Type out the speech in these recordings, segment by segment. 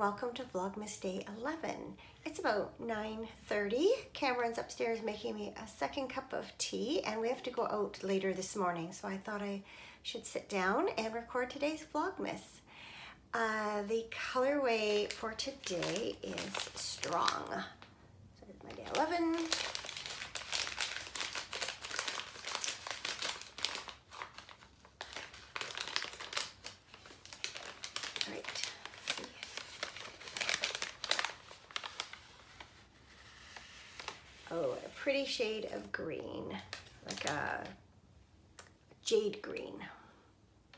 welcome to Vlogmas Day 11. It's about 9:30. Cameron's upstairs making me a second cup of tea and we have to go out later this morning, so I thought I should sit down and record today's Vlogmas. The colorway for today is Strong. So it's my Day 11. Oh, a pretty shade of green, like a jade green.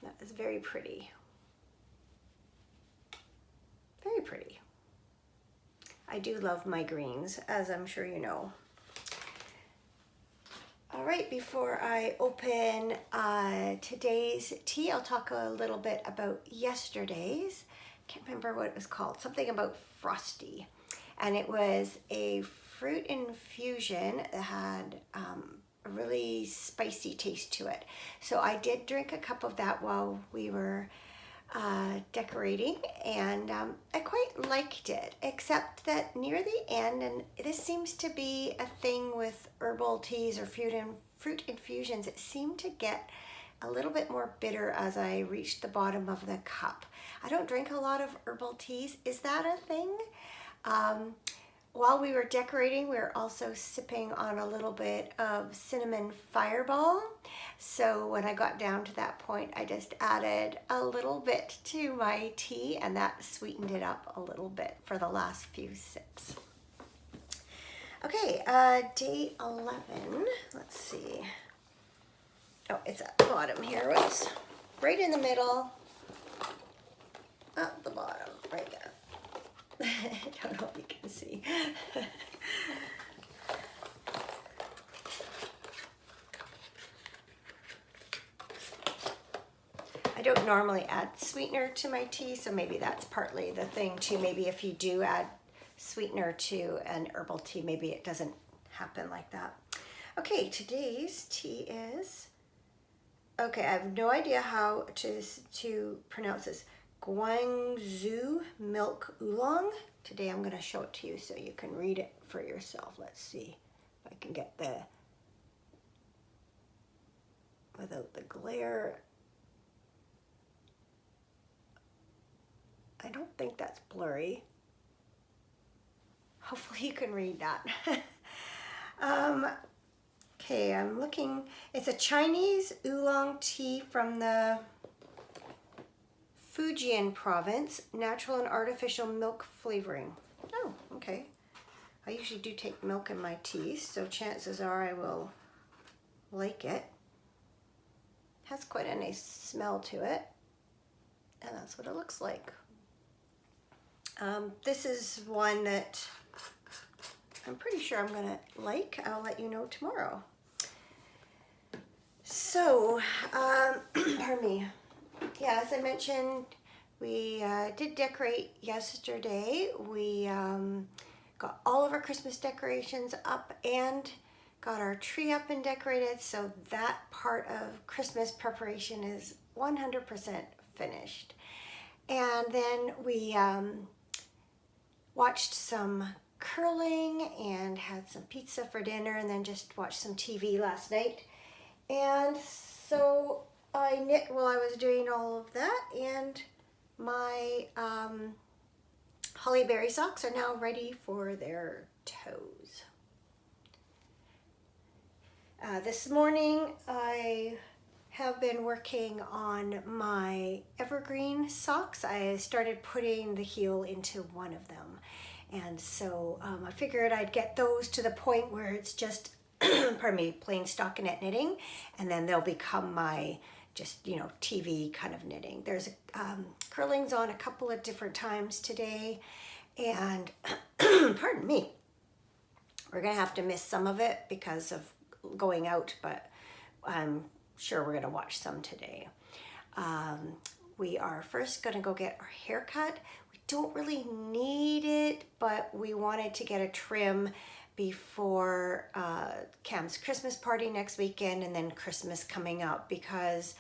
That is very pretty. Very pretty. I do love my greens, as I'm sure you know. All right, before I open today's tea, I'll talk a little bit about yesterday's. Can't remember what it was called, something about Frosty. And it was a fruit infusion that had a really spicy taste to it. So I did drink a cup of that while we were decorating, and I quite liked it, except that near the end, and this seems to be a thing with herbal teas or fruit infusions, it seemed to get a little bit more bitter as I reached the bottom of the cup. I don't drink a lot of herbal teas. Is that a thing? While we were decorating, we were also sipping on a little bit of cinnamon fireball. So when I got down to that point, I just added a little bit to my tea, and that sweetened it up a little bit for the last few sips. Okay, Day 11, let's see. Oh, it's at the bottom here. It's right in the middle, at the bottom, right there. I don't know if you can see. I don't normally add sweetener to my tea, so maybe that's partly the thing too. Maybe if you do add sweetener to an herbal tea, maybe it doesn't happen like that. Okay, today's tea is, okay, I have no idea how to pronounce this. Guangzhou milk oolong. Today I'm going to show it to you so you can read it for yourself. Let's see if I can get the, without the glare. I don't think that's blurry. Hopefully you can read that. Okay, I'm looking. It's a Chinese oolong tea from the Fujian province, natural and artificial milk flavoring. Oh, okay. I usually do take milk in my tea, so chances are I will like it. Has quite a nice smell to it, and that's what it looks like. This is one that I'm pretty sure I'm gonna like. I'll let you know tomorrow. So, pardon me. Yeah, as I mentioned, we did decorate yesterday. We got all of our Christmas decorations up and got our tree up and decorated. So that part of Christmas preparation is 100% finished. And then we watched some curling and had some pizza for dinner, and then just watched some TV last night. And so I knit while I was doing all of that, and my holly berry socks are now ready for their toes. This morning I have been working on my evergreen socks. I started putting the heel into one of them, and so I figured I'd get those to the point where it's just pardon me, plain stockinette knitting, and then they'll become my just, you know, TV kind of knitting. There's curlings on a couple of different times today, and pardon me, we're gonna have to miss some of it because of going out, but I'm sure we're gonna watch some today. We are first gonna go get our hair cut. We don't really need it, but we wanted to get a trim before Cam's Christmas party next weekend, and then Christmas coming up, because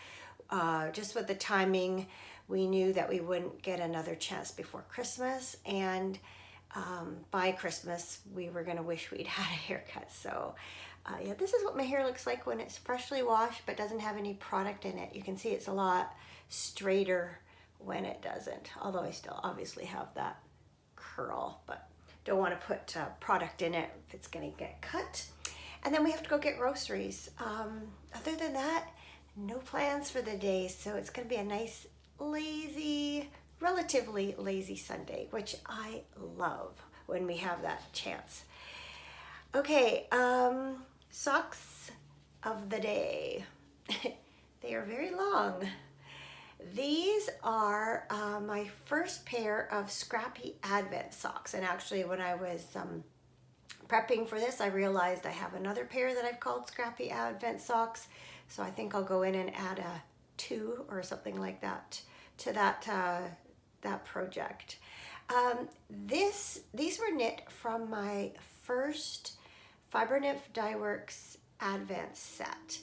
just with the timing, we knew that we wouldn't get another chance before Christmas, and by Christmas we were gonna wish we'd had a haircut. So yeah, this is what my hair looks like when it's freshly washed but doesn't have any product in it. You can see it's a lot straighter when it doesn't, although I still obviously have that curl, but don't want to put product in it if it's going to get cut. And then we have to go get groceries. Other than that, no plans for the day, so it's going to be a nice lazy, relatively lazy Sunday, which I love when we have that chance. Okay, socks of the day. They are very long. These are my first pair of Scrappy Advent socks, and actually when I was prepping for this, I realized I have another pair that I've called Scrappy Advent socks, so I think I'll go in and add a 2 or something like that to that project. These were knit from my first Fiber Nymph Dye Works Advent set.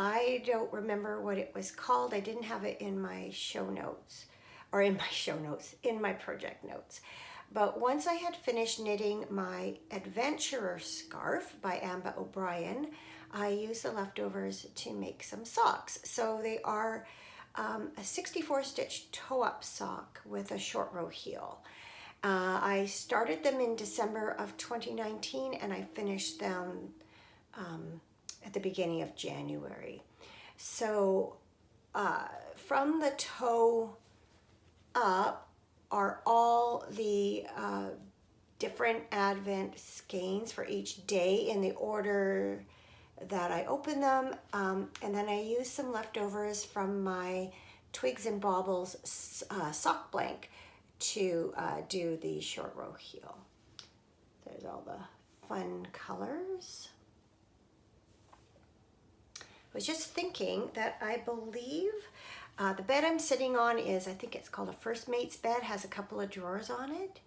I don't remember what it was called. I didn't have it in my show notes, or in my project notes. But once I had finished knitting my Adventurer scarf by Amba O'Brien, I used the leftovers to make some socks. So they are a 64 stitch toe-up sock with a short row heel. I started them in December of 2019 and I finished them at the beginning of January. So from the toe up are all the different Advent skeins for each day in the order that I open them, and then I use some leftovers from my Twigs and Baubles sock blank to do the short row heel. There's all the fun colors. I was just thinking that I believe the bed I'm sitting on is, I think it's called a First Mate's bed, has a couple of drawers on it.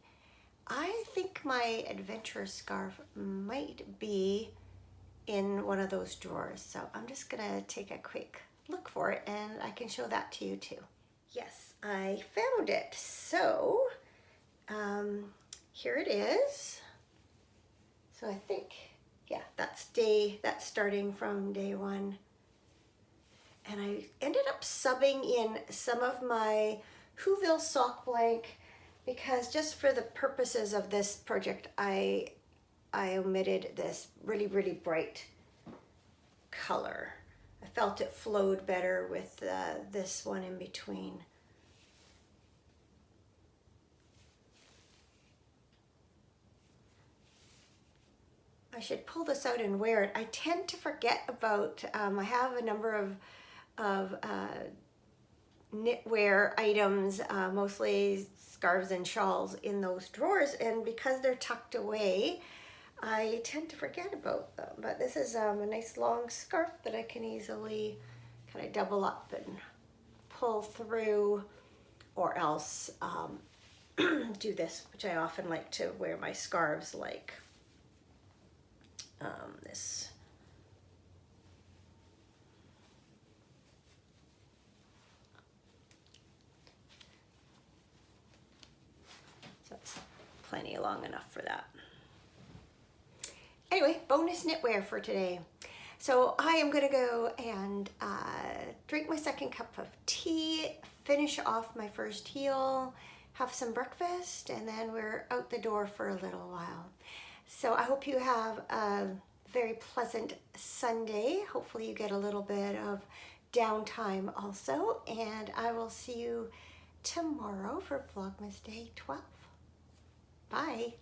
I think my Adventurer scarf might be in one of those drawers. So I'm just gonna take a quick look for it and I can show that to you too. Yes, I found it. So here it is. So I think, yeah, that's starting from day 1. And I ended up subbing in some of my Whoville sock blank because just for the purposes of this project, I omitted this really, really bright color. I felt it flowed better with this one in between. I should pull this out and wear it. I tend to forget about, I have a number of knitwear items, mostly scarves and shawls in those drawers, and because they're tucked away, I tend to forget about them. But this is a nice long scarf that I can easily kind of double up and pull through, or else do this, which I often like to wear my scarves like this. So it's plenty long enough for that. Anyway, bonus knitwear for today. So I am gonna go and drink my second cup of tea, finish off my first heel, have some breakfast, and then we're out the door for a little while. So I hope you have a very pleasant Sunday. Hopefully you get a little bit of downtime also, and I will see you tomorrow for Vlogmas Day 12. Bye.